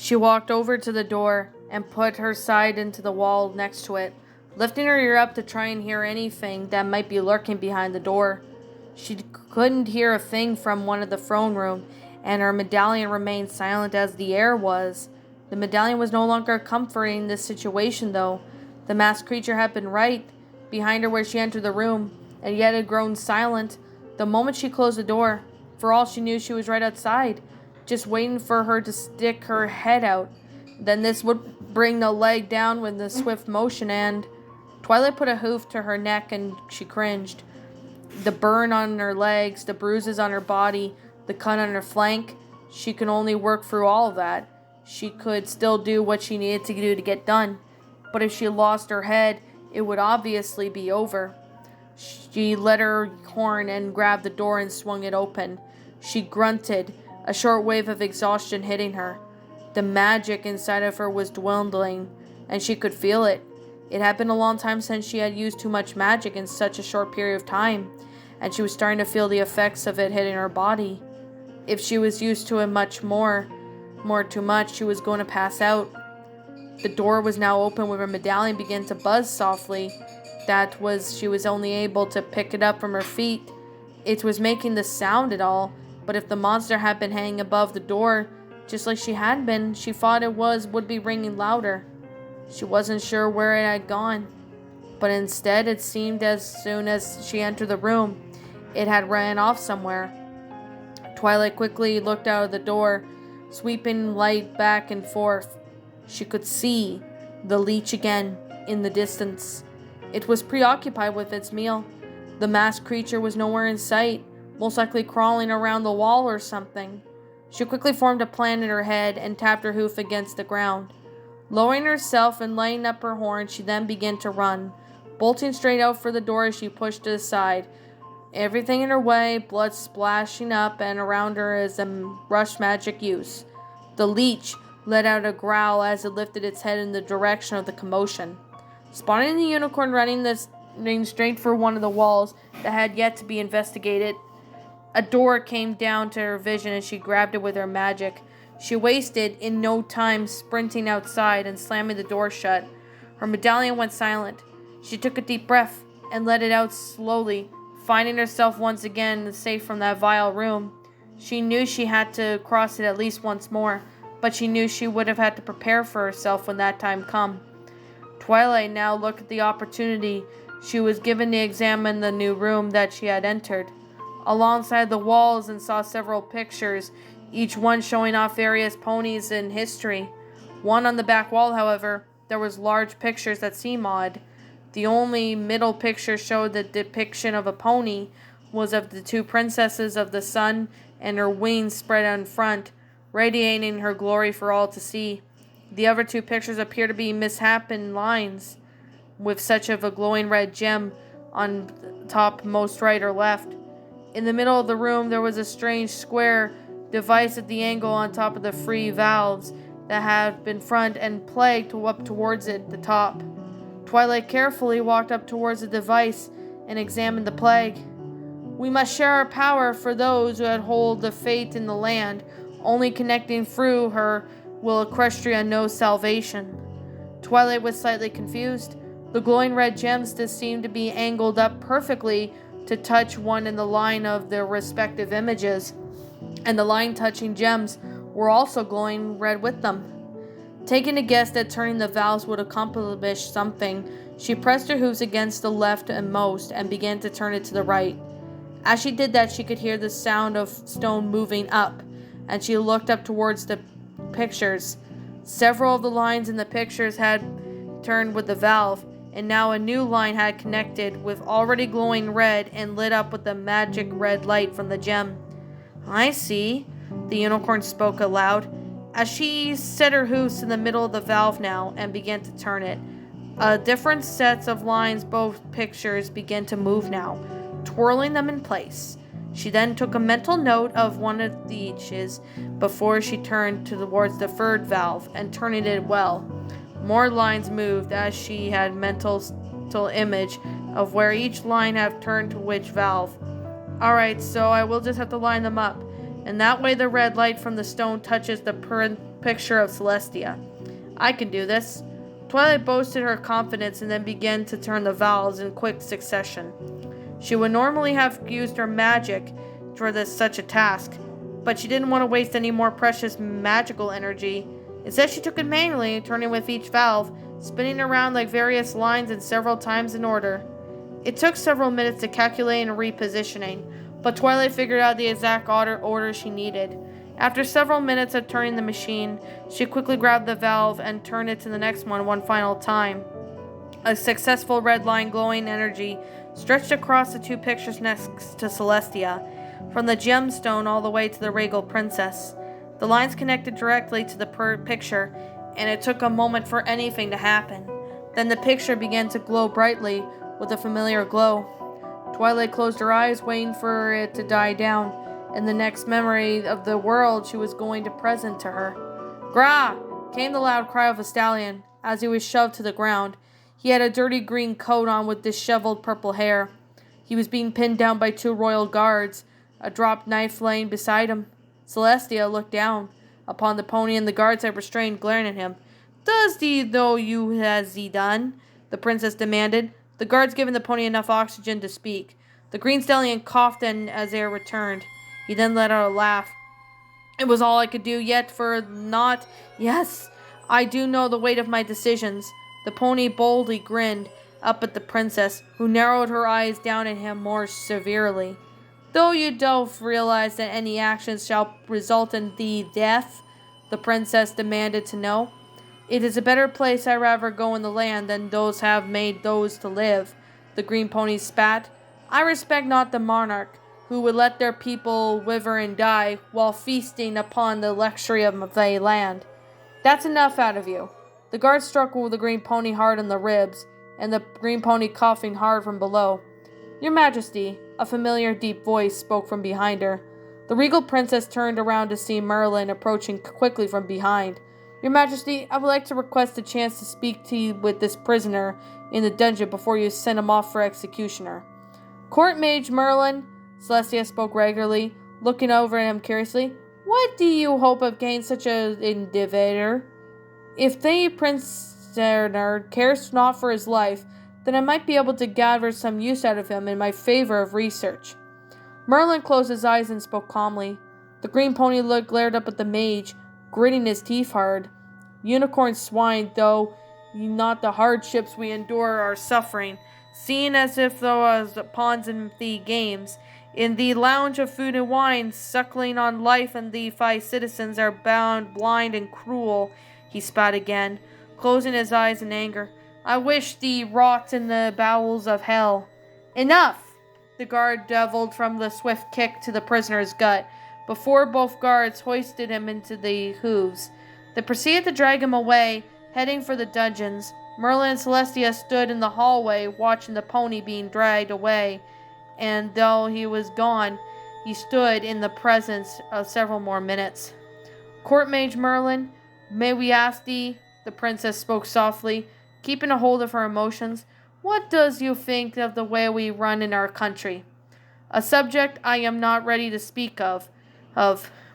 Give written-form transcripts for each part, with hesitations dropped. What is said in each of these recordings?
She walked over to the door and put her side into the wall next to it, lifting her ear up to try and hear anything that might be lurking behind the door. She couldn't hear a thing from one of the throne room, and her medallion remained silent as the air was. The medallion was no longer comforting this situation, though. The masked creature had been right behind her where she entered the room, and yet had grown silent the moment she closed the door. For all she knew, she was right outside, just waiting for her to stick her head out. Then this would bring the leg down with a swift motion, and Twilight put a hoof to her neck, and she cringed. The burn on her legs, the bruises on her body, the cut on her flank, she could only work through all of that. She could still do what she needed to do to get done, but if she lost her head, it would obviously be over. She let her horn and grabbed the door and swung it open. She grunted, a short wave of exhaustion hitting her. The magic inside of her was dwindling, and she could feel it. It had been a long time since she had used too much magic in such a short period of time, and she was starting to feel the effects of it hitting her body. If she was used to it much more too much, she was going to pass out. The door was now open with her medallion began to buzz softly. She was only able to pick it up from her feet. It was making the sound at all, but if the monster had been hanging above the door, just like she had been, she thought it would be ringing louder. She wasn't sure where it had gone, but instead it seemed as soon as she entered the room, it had ran off somewhere. Twilight quickly looked out of the door, sweeping light back and forth. She could see the leech again in the distance. It was preoccupied with its meal. The masked creature was nowhere in sight, most likely crawling around the wall or something. She quickly formed a plan in her head and tapped her hoof against the ground. Lowering herself and laying up her horn, she then began to run, bolting straight out for the door as she pushed it aside. Everything in her way, blood splashing up and around her as a rush magic use. The leech let out a growl as it lifted its head in the direction of the commotion. Spotting the unicorn running straight for one of the walls that had yet to be investigated, a door came down to her vision and she grabbed it with her magic. She wasted in no time sprinting outside and slamming the door shut. Her medallion went silent. She took a deep breath and let it out slowly, finding herself once again safe from that vile room. She knew she had to cross it at least once more, but she knew she would have had to prepare for herself when that time come. Twilight now looked at the opportunity she was given to examine the new room that she had entered. Alongside the walls and saw several pictures, each one showing off various ponies in history. One on the back wall, however, there was large pictures that seemed odd. The only middle picture showed the depiction of a pony was of the two princesses of the sun and her wings spread out in front, radiating her glory for all to see. The other two pictures appear to be misshapen lines, with such of a glowing red gem on top most right or left. In the middle of the room there was a strange square device at the angle on top of the three valves that had been front and plague up towards it, the top. Twilight carefully walked up towards the device and examined the plague. We must share our power for those who had hold the fate in the land. Only connecting through her will Equestria know salvation. Twilight was slightly confused. The glowing red gems just seemed to be angled up perfectly to touch one in the line of their respective images, and the line touching gems were also glowing red with them. Taking a guess that turning the valves would accomplish something, she pressed her hooves against the left and most and began to turn it to the right. As she did that, she could hear the sound of stone moving up, and she looked up towards the pictures. Several of the lines in the pictures had turned with the valve, and now a new line had connected with already glowing red and lit up with the magic red light from the gem. I see, the unicorn spoke aloud, as she set her hooves in the middle of the valve now and began to turn it. Different sets of lines, both pictures, began to move now, twirling them in place. She then took a mental note of one of the eaches before she turned towards the third valve and turning it well. More lines moved as she had mental image of where each line had turned to which valve. Alright, so I will just have to line them up. And that way the red light from the stone touches the picture of Celestia. I can do this. Twilight boasted her confidence and then began to turn the valves in quick succession. She would normally have used her magic for such a task, but she didn't want to waste any more precious magical energy. Instead, she took it manually, turning with each valve, spinning around like various lines and several times in order. It took several minutes to calculate and repositioning, but Twilight figured out the exact order she needed. After several minutes of turning the machine, she quickly grabbed the valve and turned it to the next one final time. A successful red line glowing energy stretched across the two pictures next to Celestia, from the gemstone all the way to the regal princess. The lines connected directly to the picture, and it took a moment for anything to happen. Then the picture began to glow brightly with a familiar glow. Twilight closed her eyes, waiting for it to die down, and the next memory of the world she was going to present to her. "Gra!" came the loud cry of a stallion as he was shoved to the ground. He had a dirty green coat on with disheveled purple hair. He was being pinned down by two royal guards, a dropped knife laying beside him. Celestia looked down upon the pony and the guards that were restrained, glaring at him. "Does thee know you has he done?" the princess demanded, the guards giving the pony enough oxygen to speak. The green stallion coughed in as air returned. He then let out a laugh. "It was all I could do yet for not. Yes, I do know the weight of my decisions." The pony boldly grinned up at the princess, who narrowed her eyes down at him more severely. "Though you don't realize that any actions shall result in thee death?" the princess demanded to know. "It is a better place I'd rather go in the land than those have made those to live," the green pony spat. "I respect not the monarch, who would let their people wither and die while feasting upon the luxury of thy land. That's enough out of you." The guard struck the green pony hard on the ribs, and the green pony coughing hard from below. "Your Majesty," a familiar deep voice spoke from behind her. The regal princess turned around to see Merlin approaching quickly from behind. "Your Majesty, I would like to request a chance to speak to you with this prisoner in the dungeon before you send him off for executioner." "Court Mage Merlin," Celestia spoke regularly, looking over at him curiously. "What do you hope of gaining such an individual? If the prisoner cares not for his life, then I might be able to gather some use out of him in my favor of research." Merlin closed his eyes and spoke calmly. The green pony glared up at the mage, gritting his teeth hard. "Unicorn swine, though not the hardships we endure are suffering, seeing as if though as pawns in the games. In the lounge of food and wine, suckling on life, and the citizens are bound, blind, and cruel," he spat again, closing his eyes in anger. "I wish thee rot in the bowels of hell." "Enough!" The guard deviled from the swift kick to the prisoner's gut, before both guards hoisted him into the hooves. They proceeded to drag him away, heading for the dungeons. Merlin and Celestia stood in the hallway, watching the pony being dragged away, and though he was gone, he stood in the presence of several more minutes. "Court Mage Merlin, may we ask thee," the princess spoke softly, keeping a hold of her emotions, "what does you think of the way we run in our country?" "A subject I am not ready to speak of,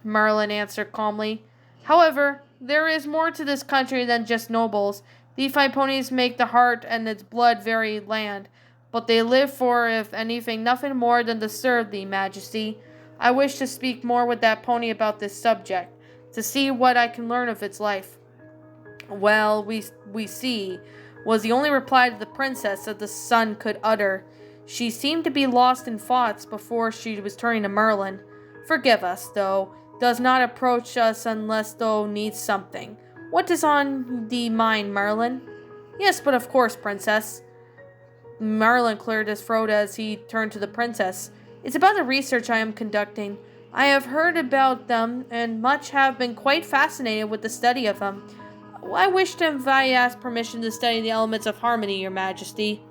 Merlin answered calmly. "However, there is more to this country than just nobles. The fine ponies make the heart and its blood very land, but they live for, if anything, nothing more than to serve thee, Majesty. I wish to speak more with that pony about this subject, to see what I can learn of its life." "Well, we see," was the only reply to the princess that the son could utter. She seemed to be lost in thoughts before she was turning to Merlin. "Forgive us, though. Does not approach us unless thou needs something. What is on thee mind, Merlin?" "Yes, but of course, princess." Merlin cleared his throat as he turned to the princess. "It's about the research I am conducting. I have heard about them, and much have been quite fascinated with the study of them. I wish to ask permission to study the elements of harmony, your Majesty."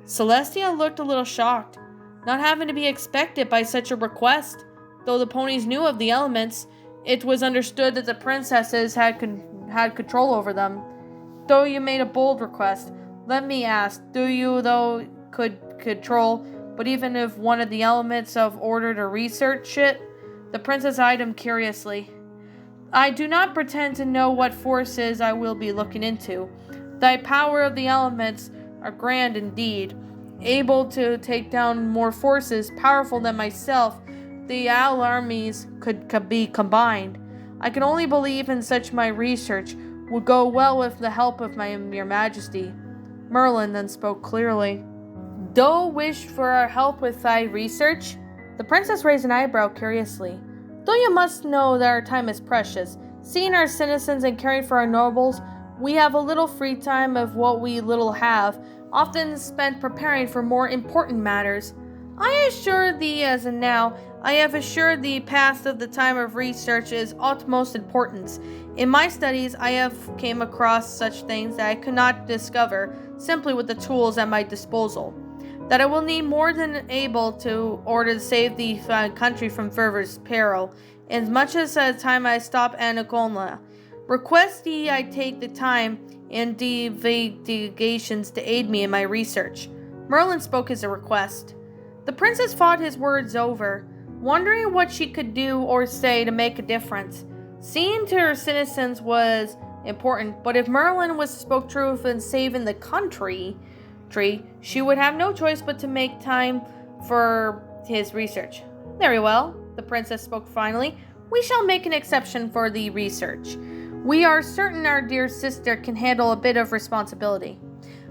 Celestia looked a little shocked, not having to be expected by such a request. Though the ponies knew of the elements, it was understood that the princesses had control over them. "Though you made a bold request, let me ask, do you, though, could control, but even if one of the elements of order to research it?" The princess eyed him curiously. I do not pretend to know what forces I will be looking into. Thy power of the elements are grand indeed, able to take down more forces powerful than myself. The all armies could be combined. I can only believe in such my research would go well with the help of your majesty. Merlin then spoke clearly. Do wish for our help with thy research? The princess raised an eyebrow curiously. Though you must know that our time is precious, seeing our citizens and caring for our nobles, we have a little free time of what we little have, often spent preparing for more important matters. I assure thee, as in now, I have assured thee past of the time of research is utmost importance. In my studies, I have came across such things that I could not discover simply with the tools at my disposal. That I will need more than able to order to save the country from further peril, as much as the time I stop Anaconda. Request ye I take the time and divagations to aid me in my research. Merlin spoke as a request. The princess thought his words over, wondering what she could do or say to make a difference. Seeing to her citizens was important, but if Merlin spoke truth in saving the country, she would have no choice but to make time for his research. Very well, the princess spoke finally. We shall make an exception for the research. We are certain our dear sister can handle a bit of responsibility.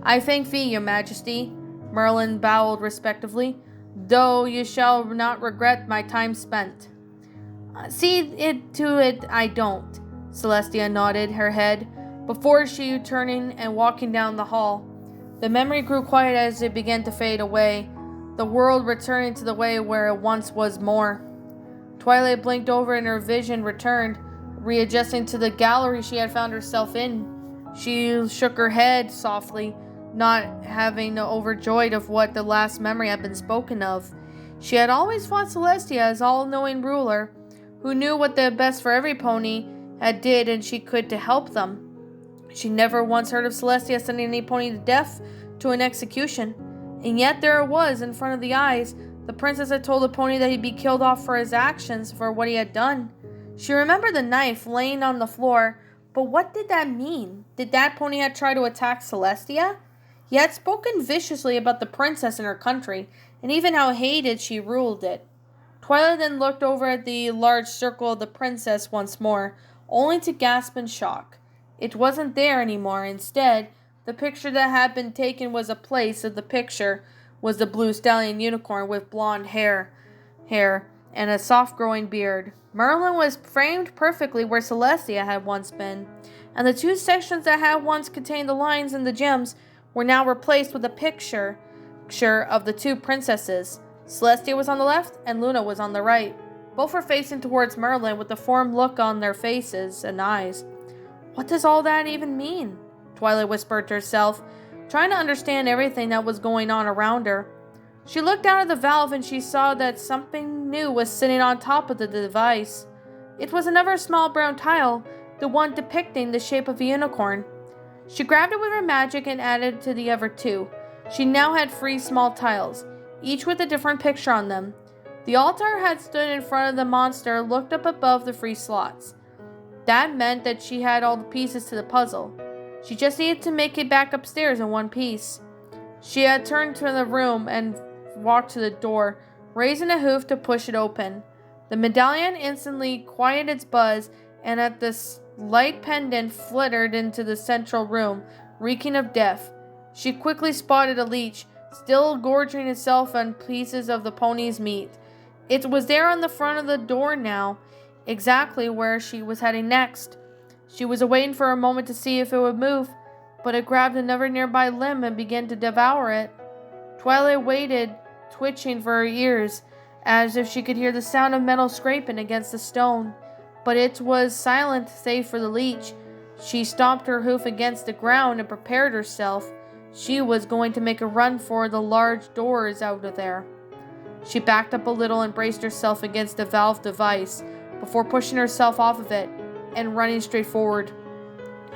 I thank thee, your majesty. Merlin bowed respectfully, though you shall not regret my time spent. See it to it I don't. Celestia nodded her head before she turning and walking down the hall. The memory grew quiet as it began to fade away, the world returning to the way where it once was more. Twilight blinked over and her vision returned, readjusting to the gallery she had found herself in. She shook her head softly, not having overjoyed of what the last memory had been spoken of. She had always thought Celestia as all-knowing ruler, who knew what the best for every pony had did and she could to help them. She never once heard of Celestia sending any pony to death to an execution, and yet there it was in front of the eyes. The princess had told the pony that he'd be killed off for his actions, for what he had done. She remembered the knife laying on the floor, but what did that mean? Did that pony have tried to attack Celestia? He had spoken viciously about the princess and her country, and even how hated she ruled it. Twilight then looked over at the large circle of the princess once more, only to gasp in shock. It wasn't there anymore. Instead, the picture that had been taken was a place of the picture was the blue stallion unicorn with blonde hair and a soft-growing beard. Merlin was framed perfectly where Celestia had once been, and the two sections that had once contained the lines and the gems were now replaced with a picture of the two princesses. Celestia was on the left, and Luna was on the right. Both were facing towards Merlin with a formed look on their faces and eyes. What does all that even mean? Twilight whispered to herself, trying to understand everything that was going on around her. She looked out of the valve and she saw that something new was sitting on top of the device. It was another small brown tile, the one depicting the shape of a unicorn. She grabbed it with her magic and added to the other two. She now had 3 small tiles, each with a different picture on them. The altar had stood in front of the monster, looked up above the 3 slots. That meant that she had all the pieces to the puzzle. She just needed to make it back upstairs in one piece. She had turned to the room and walked to the door, raising a hoof to push it open. The medallion instantly quieted its buzz, and at the light pendant flittered into the central room, reeking of death. She quickly spotted a leech, still gorging itself on pieces of the pony's meat. It was there on the front of the door now, exactly where she was heading next. She was waiting for a moment to see if it would move, but it grabbed another nearby limb and began to devour it. Twilight waited, twitching for her ears, as if she could hear the sound of metal scraping against the stone, but it was silent save for the leech. She stomped her hoof against the ground and prepared herself. She was going to make a run for the large doors out of there. She backed up a little and braced herself against the valve device before pushing herself off of it and running straight forward.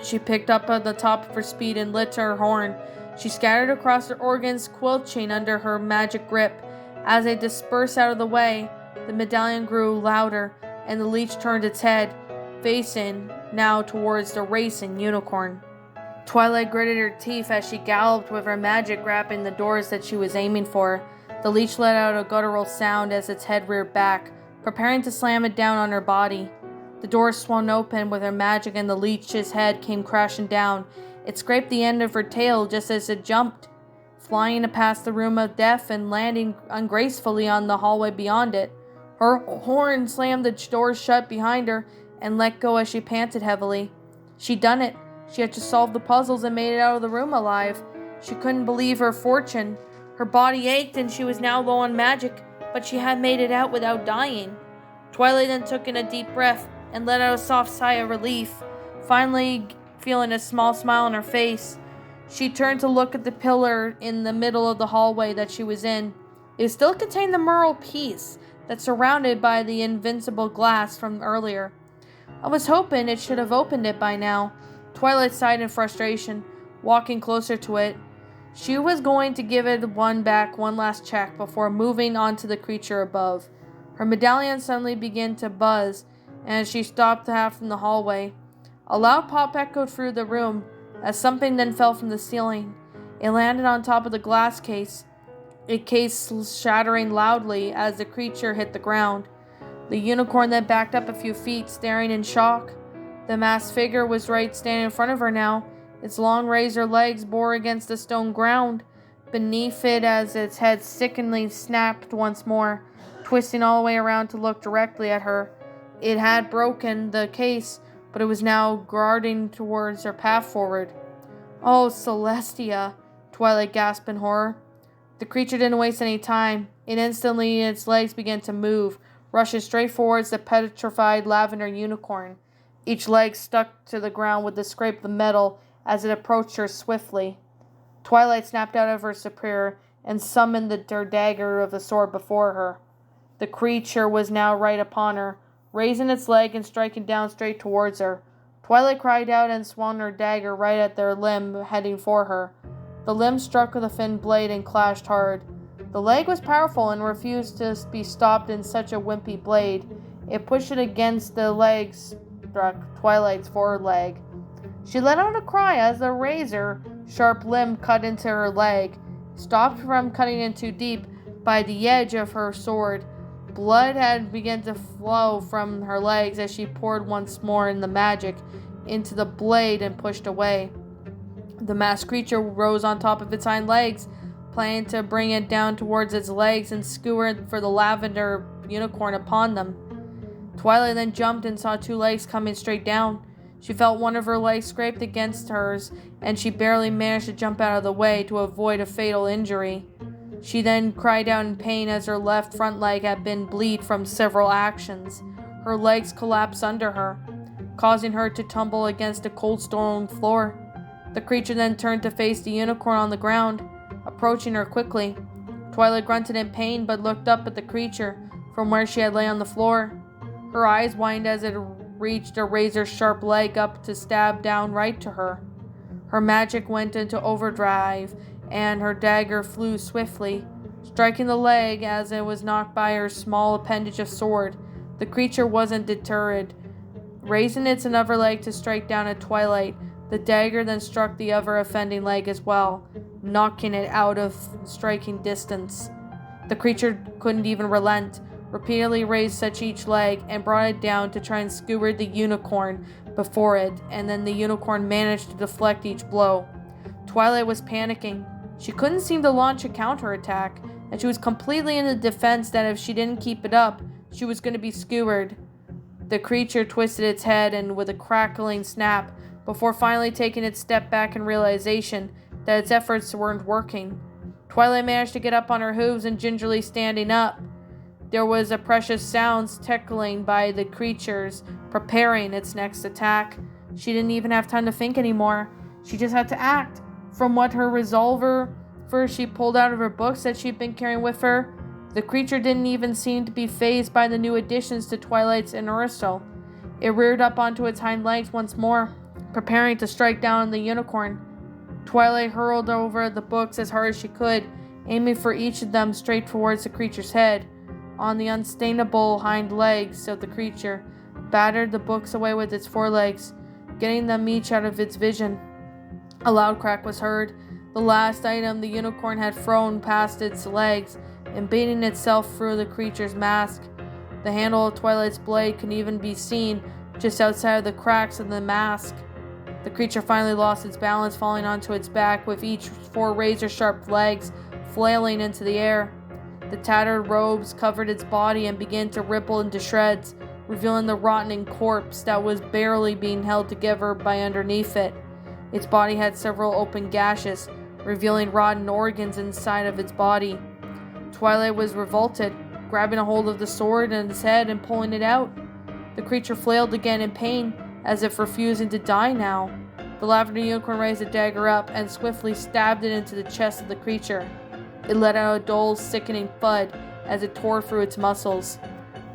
She picked up at the top of her speed and lit her horn. She scattered across her organs, squelching under her magic grip. As they dispersed out of the way, the medallion grew louder, and the leech turned its head, facing now towards the racing unicorn. Twilight gritted her teeth as she galloped with her magic grabbing the doors that she was aiming for. The leech let out a guttural sound as its head reared back, preparing to slam it down on her body. The door swung open with her magic and the leech's head came crashing down. It scraped the end of her tail just as it jumped, flying past the room of death and landing ungracefully on the hallway beyond it. Her horn slammed the door shut behind her and let go as she panted heavily. She'd done it. She had just solved the puzzles and made it out of the room alive. She couldn't believe her fortune. Her body ached and she was now low on magic, but she had made it out without dying. Twilight then took in a deep breath and let out a soft sigh of relief, finally feeling a small smile on her face. She turned to look at the pillar in the middle of the hallway that she was in. It still contained the mural piece that's surrounded by the invincible glass from earlier. I was hoping it should have opened it by now. Twilight sighed in frustration, walking closer to it. She was going to give it one last check before moving on to the creature above. Her medallion suddenly began to buzz, and as she stopped half in the hallway, a loud pop echoed through the room as something then fell from the ceiling. It landed on top of the glass case, its case shattering loudly as the creature hit the ground. The unicorn then backed up a few feet, staring in shock. The masked figure was standing in front of her now. Its long razor legs bore against the stone ground beneath it as its head sickeningly snapped once more, twisting all the way around to look directly at her. It had broken the case, but it was now guarding towards her path forward. "Oh, Celestia," Twilight gasped in horror. The creature didn't waste any time. Instantly its legs began to move, rushing straight towards the petrified lavender unicorn. Each leg stuck to the ground with the scrape of the metal as it approached her swiftly. Twilight snapped out of her superior and summoned her dagger of the sword before her. The creature was now right upon her, raising its leg and striking down straight towards her. Twilight cried out and swung her dagger right at their limb, heading for her. The limb struck with a thin blade and clashed hard. The leg was powerful and refused to be stopped in such a wimpy blade. It pushed it against the legs, struck Twilight's foreleg. She let out a cry as the razor-sharp limb cut into her leg, stopped from cutting in too deep by the edge of her sword. Blood had begun to flow from her legs as she poured once more in the magic into the blade and pushed away. The masked creature rose on top of its hind legs, planning to bring it down towards its legs and skewer it for the lavender unicorn upon them. Twilight then jumped and saw two legs coming straight down. She felt one of her legs scraped against hers, and she barely managed to jump out of the way to avoid a fatal injury. She then cried out in pain as her left front leg had been bleed from several actions. Her legs collapsed under her, causing her to tumble against a cold stone floor. The creature then turned to face the unicorn on the ground, approaching her quickly. Twilight grunted in pain but looked up at the creature from where she had lay on the floor. Her eyes widened as it reached a razor-sharp leg up to stab down right to her. Her magic went into overdrive, and her dagger flew swiftly, striking the leg as it was knocked by her small appendage of sword. The creature wasn't deterred, raising its another leg to strike down at Twilight. The dagger then struck the other offending leg as well, knocking it out of striking distance. The creature couldn't even relent, repeatedly raised such each leg and brought it down to try and skewer the unicorn before it, and then the unicorn managed to deflect each blow. Twilight was panicking. She couldn't seem to launch a counterattack, and she was completely in the defense that if she didn't keep it up, she was going to be skewered. The creature twisted its head and with a crackling snap before finally taking its step back in realization that its efforts weren't working. Twilight managed to get up on her hooves and gingerly standing up. There was a precious sound tickling by the creature's preparing its next attack. She didn't even have time to think anymore. She just had to act. From what her revolver she pulled out of her books that she'd been carrying with her, the creature didn't even seem to be fazed by the new additions to Twilight's arsenal. It reared up onto its hind legs once more, preparing to strike down on the unicorn. Twilight hurled over the books as hard as she could, aiming for each of them straight towards the creature's head. On the unstainable hind legs of the creature, battered the books away with its forelegs, getting them each out of its vision. A loud crack was heard. The last item the unicorn had thrown past its legs, embedding itself through the creature's mask. The handle of Twilight's blade could even be seen just outside of the cracks of the mask. The creature finally lost its balance, falling onto its back, with each 4 razor-sharp legs flailing into the air. The tattered robes covered its body and began to ripple into shreds, revealing the rotting corpse that was barely being held together by underneath it. Its body had several open gashes, revealing rotten organs inside of its body. Twilight was revolted, grabbing a hold of the sword in its head and pulling it out. The creature flailed again in pain, as if refusing to die now. The lavender unicorn raised a dagger up and swiftly stabbed it into the chest of the creature. It let out a dull, sickening thud as it tore through its muscles.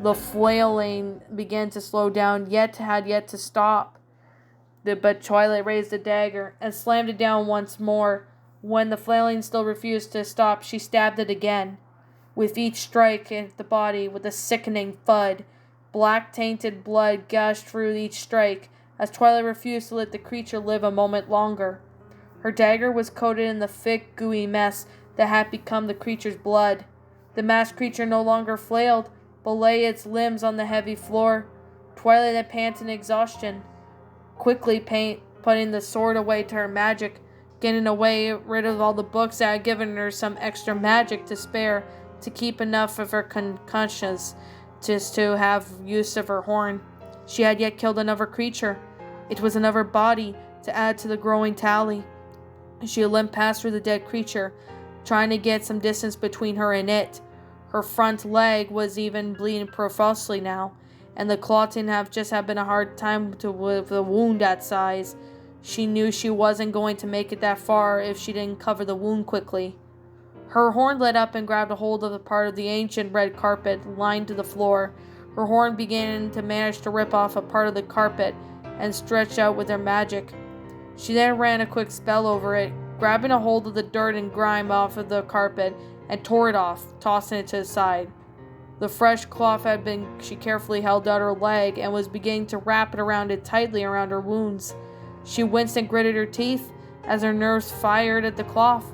The flailing began to slow down, yet to stop. But Twilight raised the dagger and slammed it down once more. When the flailing still refused to stop, she stabbed it again. With each strike at the body, with a sickening thud, black tainted blood gushed through each strike, as Twilight refused to let the creature live a moment longer. Her dagger was coated in the thick, gooey mess that had become the creature's blood. The masked creature no longer flailed, but lay its limbs on the heavy floor. Twilight had panted in exhaustion, quickly putting the sword away to her magic, getting rid of all the books that had given her some extra magic to spare to keep enough of her conscience just to have use of her horn. She had yet killed another creature. It was another body to add to the growing tally. She limped past through the dead creature, trying to get some distance between her and it. Her front leg was even bleeding profusely now, and the clotting had been a hard time with a wound that size. She knew she wasn't going to make it that far if she didn't cover the wound quickly. Her horn led up and grabbed a hold of the part of the ancient red carpet lined to the floor. Her horn began to manage to rip off a part of the carpet and stretch out with her magic. She then ran a quick spell over it, grabbing a hold of the dirt and grime off of the carpet and tore it off, tossing it to the side. The fresh cloth she carefully held out her leg and was beginning to wrap it around it tightly around her wounds. She winced and gritted her teeth as her nerves fired at the cloth.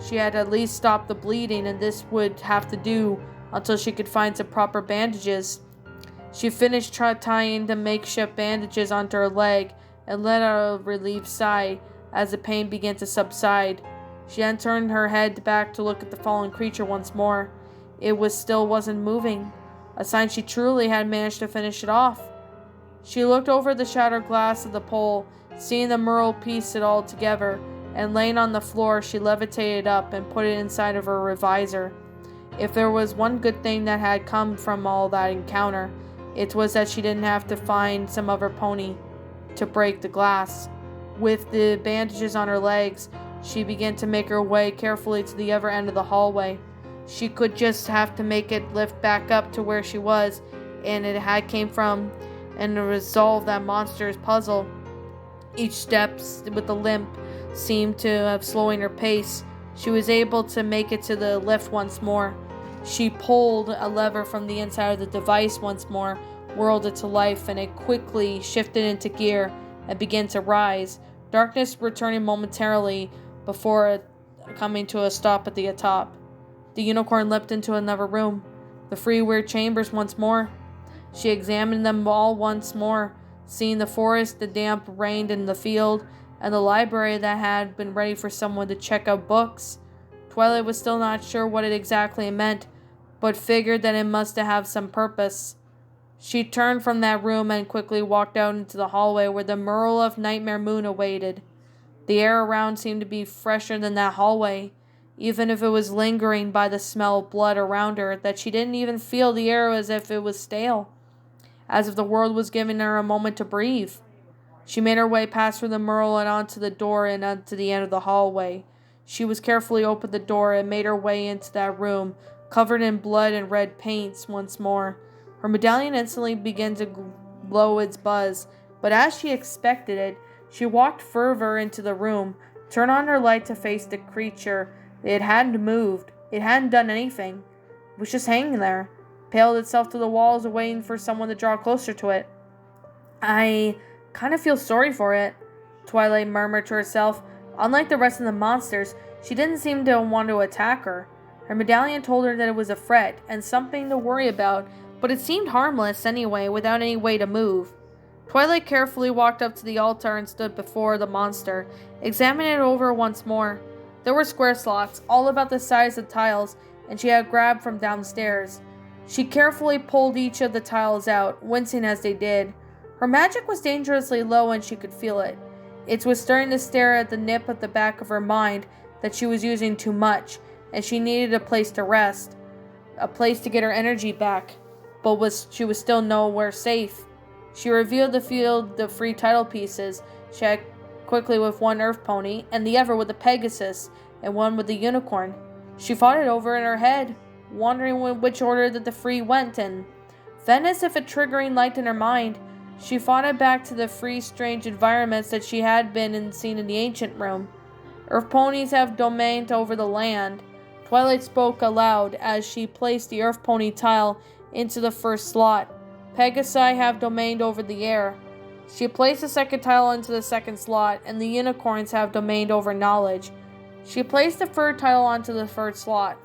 She had at least stopped the bleeding, and this would have to do until she could find some proper bandages. She finished tying the makeshift bandages onto her leg and let out a relieved sigh as the pain began to subside. She then turned her head back to look at the fallen creature once more. It still wasn't moving, a sign she truly had managed to finish it off. She looked over the shattered glass of the pole, seeing the merle piece it all together, and laying on the floor, she levitated up and put it inside of her revisor. If there was one good thing that had come from all that encounter, it was that she didn't have to find some other pony to break the glass. With the bandages on her legs, she began to make her way carefully to the other end of the hallway. She could just have to make it lift back up to where she was, and it had came from, and to resolve that monster's puzzle. Each step with the limp seemed to have slowing her pace. She was able to make it to the lift once more. She pulled a lever from the inside of the device once more, whirled it to life, and it quickly shifted into gear and began to rise, darkness returning momentarily before coming to a stop at the top. The unicorn leapt into another room, the 3 weird chambers once more. She examined them all once more, seeing the forest, the damp rain in the field, and the library that had been ready for someone to check out books. Twilight was still not sure what it exactly meant, but figured that it must have some purpose. She turned from that room and quickly walked out into the hallway where the Merle of Nightmare Moon awaited. The air around seemed to be fresher than that hallway, even if it was lingering by the smell of blood around her, that she didn't even feel the air as if it was stale, as if the world was giving her a moment to breathe. She made her way past through the Merle and onto the door and onto the end of the hallway. She was carefully opened the door and made her way into that room, covered in blood and red paints once more. Her medallion instantly began to blow its buzz, but as she expected it, she walked further into the room, turned on her light to face the creature. It hadn't moved. It hadn't done anything. It was just hanging there, paled itself to the walls, waiting for someone to draw closer to it. I kind of feel sorry for it, Twilight murmured to herself. Unlike the rest of the monsters, she didn't seem to want to attack her. Her medallion told her that it was a threat and something to worry about, but it seemed harmless anyway, without any way to move. Twilight carefully walked up to the altar and stood before the monster, examining it over once more. There were square slots, all about the size of tiles, and she had grabbed from downstairs. She carefully pulled each of the tiles out, wincing as they did. Her magic was dangerously low and she could feel it. It was starting to stare at the nip at the back of her mind that she was using too much, and she needed a place to rest, a place to get her energy back, but she was still nowhere safe. She revealed the field of free title pieces. She had quickly with one earth pony, and the other with the Pegasus, and one with the unicorn. She fought it over in her head, wondering which order that the free went in. Then, as if a triggering light in her mind, she fought it back to the free, strange environments that she had been and seen in the ancient room. Earth ponies have domain over the land. Twilight spoke aloud as she placed the earth pony tile into the first slot. Pegasi have domained over the air. She placed the second tile into the second slot, and the unicorns have domained over knowledge. She placed the third tile onto the third slot.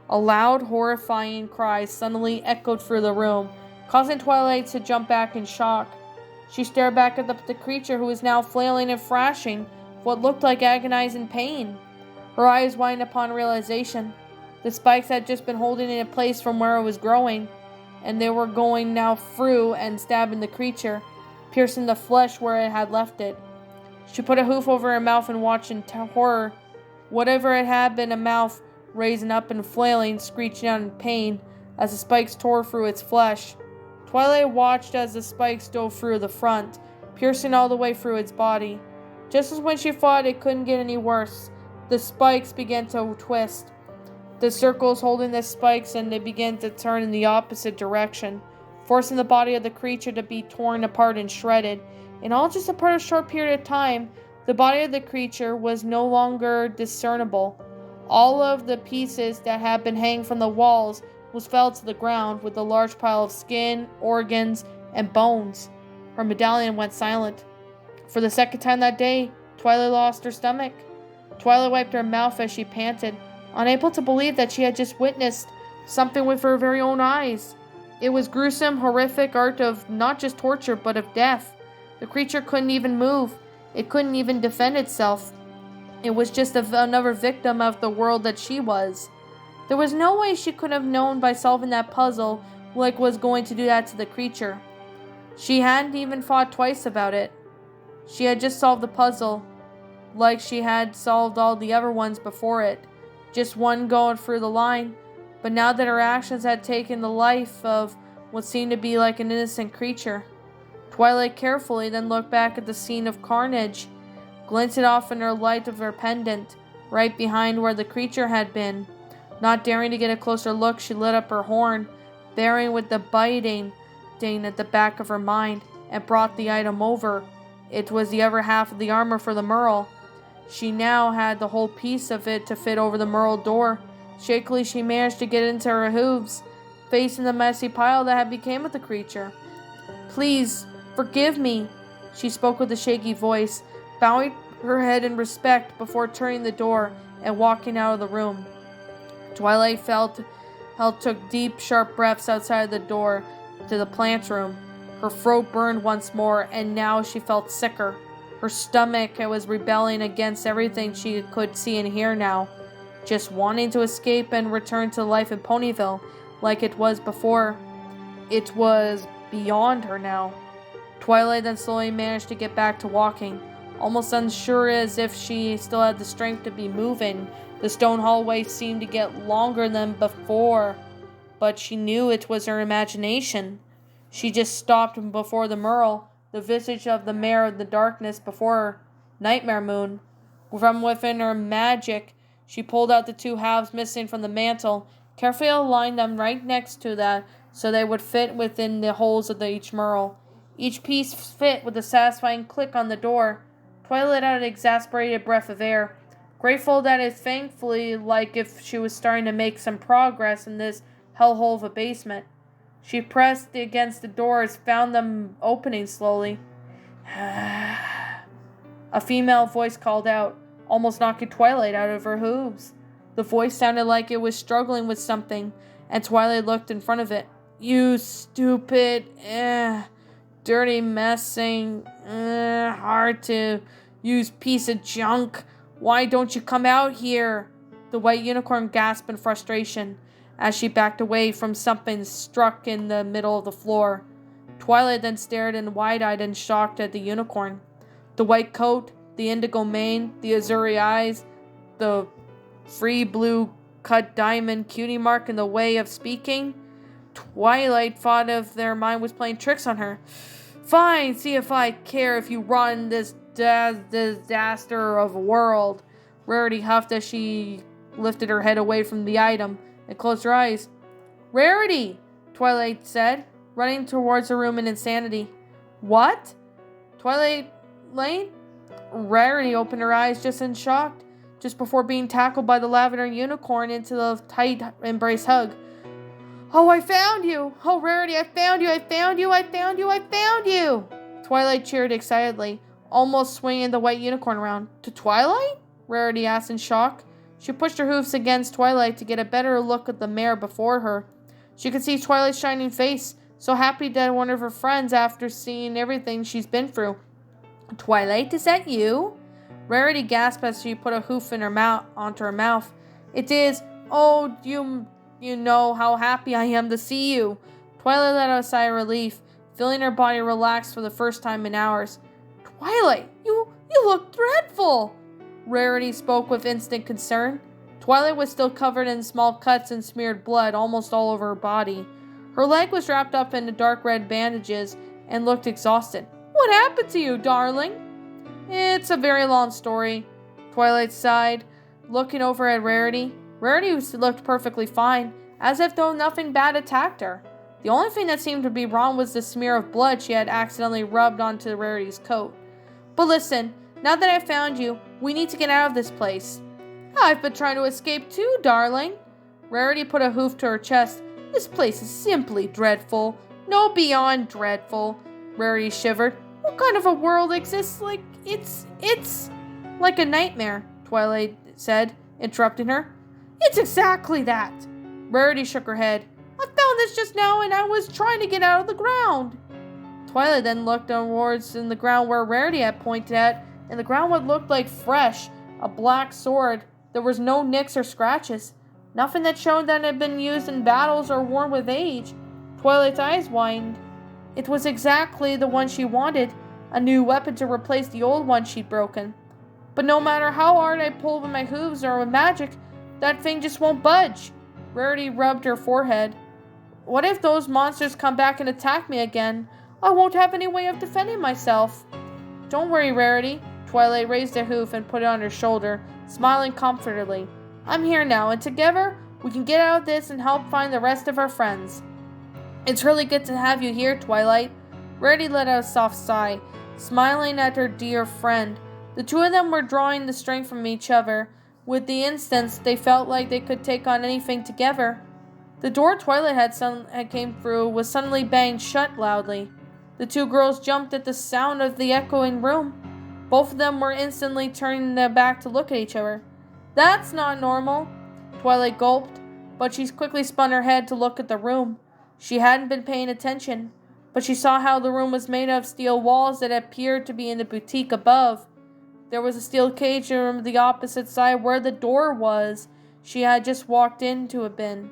A loud, horrifying cry suddenly echoed through the room, causing Twilight to jump back in shock. She stared back at the creature who was now flailing and thrashing, what looked like agonizing pain. Her eyes widened upon realization. The spikes had just been holding it in place from where it was growing, and they were going now through and stabbing the creature, piercing the flesh where it had left it. She put a hoof over her mouth and watched in horror. Whatever it had been, a mouth, raising up and flailing, screeching out in pain as the spikes tore through its flesh. Twilight watched as the spikes dove through the front, piercing all the way through its body. Just as when she thought it couldn't get any worse, the spikes began to twist. The circles holding the spikes, and they began to turn in the opposite direction, forcing the body of the creature to be torn apart and shredded. In all just a short period of time, the body of the creature was no longer discernible. All of the pieces that had been hanging from the walls fell to the ground with a large pile of skin, organs, and bones. Her medallion went silent. For the second time that day, Twilight lost her stomach. Twilight wiped her mouth as she panted, unable to believe that she had just witnessed something with her very own eyes. It was gruesome, horrific art of not just torture, but of death. The creature couldn't even move. It couldn't even defend itself. It was just another victim of the world that she was. There was no way she could have known by solving that puzzle like was going to do that to the creature. She hadn't even thought twice about it. She had just solved the puzzle, like she had solved all the other ones before it. Just one going through the line. But now that her actions had taken the life of what seemed to be like an innocent creature, Twilight carefully then looked back at the scene of carnage, glinted off in her light of her pendant, right behind where the creature had been. Not daring to get a closer look, she lit up her horn, bearing with the biting ding at the back of her mind, and brought the item over. It was the other half of the armor for the Merle. She now had the whole piece of it to fit over the Merle door. Shakily she managed to get into her hooves, facing the messy pile that had become of the creature. "Please, forgive me," she spoke with a shaky voice, bowing her head in respect before turning the door and walking out of the room. Twilight took deep, sharp breaths outside the door to the plant room. Her throat burned once more, and now she felt sicker. Her stomach was rebelling against everything she could see and hear now, just wanting to escape and return to life in Ponyville like it was before. It was beyond her now. Twilight then slowly managed to get back to walking, almost unsure as if she still had the strength to be moving. The stone hallway seemed to get longer than before, but she knew it was her imagination. She just stopped before the Merle, the visage of the mare of the darkness before her. Nightmare Moon. From within her magic, she pulled out the two halves missing from the mantle, carefully aligned them right next to that so they would fit within the holes of each Merle. Each piece fit with a satisfying click on the door. Twilight had an exasperated breath of air, grateful that it thankfully like if she was starting to make some progress in this hellhole of a basement. She pressed against the doors, found them opening slowly. A female voice called out, almost knocking Twilight out of her hooves. The voice sounded like it was struggling with something, and Twilight looked in front of it. You stupid, dirty, messing, hard to use piece of junk. Why don't you come out here? The white unicorn gasped in frustration as she backed away from something struck in the middle of the floor. Twilight then stared in wide-eyed and shocked at the unicorn. The white coat, the indigo mane, the azuri eyes, the free blue cut diamond cutie mark in the way of speaking. Twilight thought if their mind was playing tricks on her. Fine, see if I care if you run this disaster of a world. Rarity huffed as she lifted her head away from the item and closed her eyes. Rarity, Twilight said, running towards the room in insanity. What? Twilight Lane? Rarity opened her eyes just in shock, just before being tackled by the lavender unicorn into the tight embrace hug. Oh, I found you! Oh, Rarity, I found you! I found you! I found you! I found you! Twilight cheered excitedly, almost swinging the white unicorn around. To Twilight? Rarity asked in shock. She pushed her hoofs against Twilight to get a better look at the mare before her. She could see Twilight's shining face, so happy that one of her friends after seeing everything she's been through. Twilight, is that you? Rarity gasped as she put a hoof in her mouth onto her mouth. It is. Oh, you know how happy I am to see you. Twilight let out a sigh of relief, feeling her body relax for the first time in hours. Twilight, you look dreadful. Rarity spoke with instant concern. Twilight was still covered in small cuts and smeared blood almost all over her body. Her leg was wrapped up in dark red bandages and looked exhausted. What happened to you, darling? It's a very long story. Twilight sighed, looking over at Rarity. Rarity looked perfectly fine, as if though nothing bad attacked her. The only thing that seemed to be wrong was the smear of blood she had accidentally rubbed onto Rarity's coat. But listen, now that I found you, we need to get out of this place. I've been trying to escape too, darling. Rarity put a hoof to her chest. This place is simply dreadful. No, beyond dreadful. Rarity shivered. What kind of a world exists like it's like a nightmare, Twilight said, interrupting her. It's exactly that. Rarity shook her head. I found this just now and I was trying to get out of the ground. Twilight then looked towards in the ground where Rarity had pointed at, and the ground what looked like fresh, a black sword. There was no nicks or scratches. Nothing that showed that it had been used in battles or worn with age. Twilight's eyes widened. It was exactly the one she wanted, a new weapon to replace the old one she'd broken. But no matter how hard I pull with my hooves or with magic, that thing just won't budge. Rarity rubbed her forehead. What if those monsters come back and attack me again? I won't have any way of defending myself. Don't worry, Rarity. Twilight raised a hoof and put it on her shoulder, smiling comfortably. I'm here now, and together we can get out of this and help find the rest of our friends. It's really good to have you here, Twilight. Rarity let out a soft sigh, smiling at her dear friend. The two of them were drawing the strength from each other. With the instance, they felt like they could take on anything together. The door Twilight had came through was suddenly banged shut loudly. The two girls jumped at the sound of the echoing room. Both of them were instantly turning their back to look at each other. That's not normal. Twilight gulped, but she quickly spun her head to look at the room. She hadn't been paying attention, but she saw how the room was made of steel walls that appeared to be in the boutique above. There was a steel cage on the opposite side where the door was she had just walked into a bin.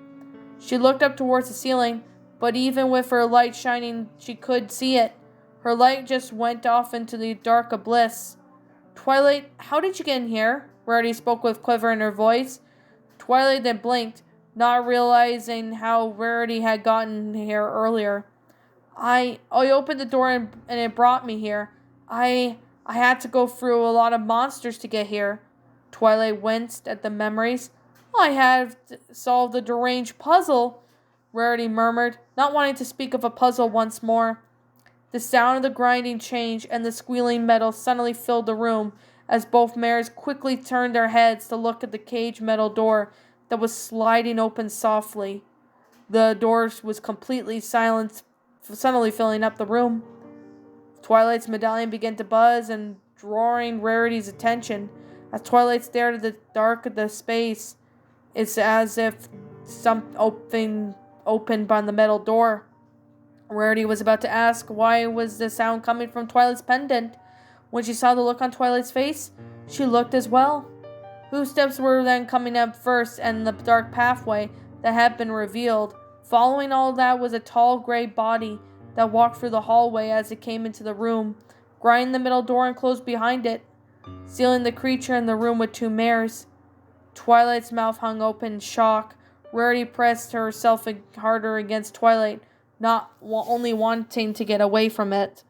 She looked up towards the ceiling, but even with her light shining, she could see it. Her light just went off into the dark abyss. Twilight, how did you get in here? Rarity spoke with quiver in her voice. Twilight then blinked, not realizing how Rarity had gotten here earlier. I opened the door and it brought me here. I had to go through a lot of monsters to get here. Twilight winced at the memories. I have solved the deranged puzzle, Rarity murmured, not wanting to speak of a puzzle once more. The sound of the grinding changed, and the squealing metal suddenly filled the room as both mares quickly turned their heads to look at the cage metal door that was sliding open softly. The door was completely silent, suddenly filling up the room. Twilight's medallion began to buzz and drawing Rarity's attention. As Twilight stared at the dark of the space, it's as if something opened by the metal door. Rarity was about to ask why was the sound coming from Twilight's pendant. When she saw the look on Twilight's face, she looked as well. Whose steps were then coming up first and the dark pathway that had been revealed. Following all that was a tall gray body that walked through the hallway as it came into the room, grinding the middle door and closed behind it, sealing the creature in the room with two mirrors. Twilight's mouth hung open in shock. Rarity pressed herself harder against Twilight, not only wanting to get away from it,